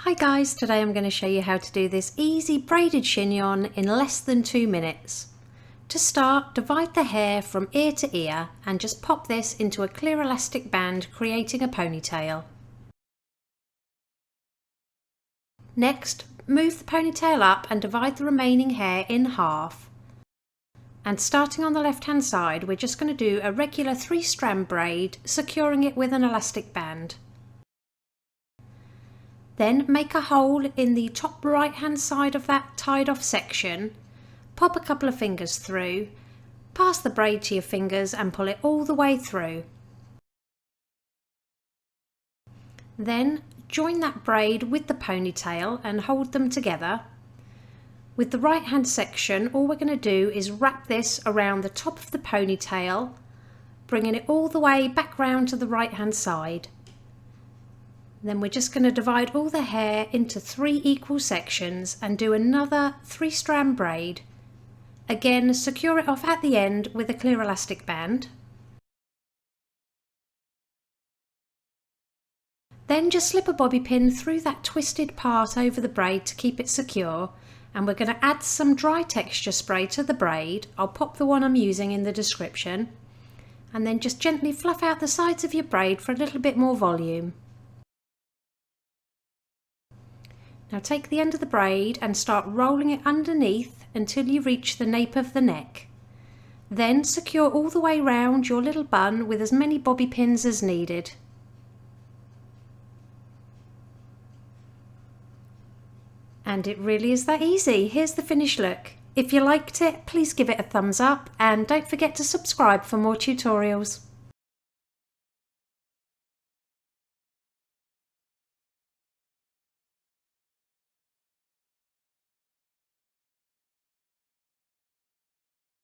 Hi guys, today I'm going to show you how to do this easy braided chignon in less than 2 minutes. To start, divide the hair from ear to ear and just pop this into a clear elastic band, creating a ponytail. Next, move the ponytail up and divide the remaining hair in half. And starting on the left hand side, we're just going to do a regular 3-strand braid, securing it with an elastic band. Then make a hole in the top right hand side of that tied off section, pop a couple of fingers through, pass the braid to your fingers and pull it all the way through. Then join that braid with the ponytail and hold them together. With the right hand section, all we're going to do is wrap this around the top of the ponytail, bringing it all the way back round to the right hand side. Then we're just going to divide all the hair into 3 equal sections and do another 3-strand braid. Again, secure it off at the end with a clear elastic band. Then just slip a bobby pin through that twisted part over the braid to keep it secure, and we're going to add some dry texture spray to the braid. I'll pop the one I'm using in the description, and then just gently fluff out the sides of your braid for a little bit more volume. Now take the end of the braid and start rolling it underneath until you reach the nape of the neck. Then secure all the way round your little bun with as many bobby pins as needed. And it really is that easy. Here's the finished look. If you liked it, please give it a thumbs up and don't forget to subscribe for more tutorials.